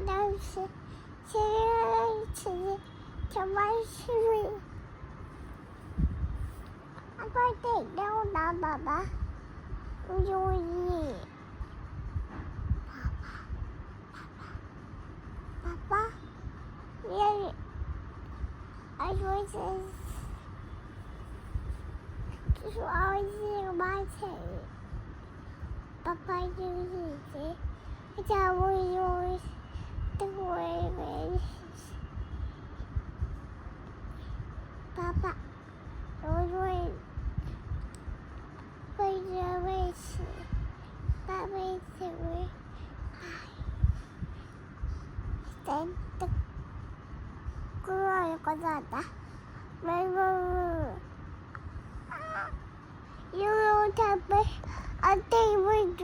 都是吃什么吃？阿爸得到爸爸爸，我愿意。爸爸，你I was just always my tail. Papa uses it. It's always the way. Papa, always always Papa is the way. Then the girl got that. You don't have I think we're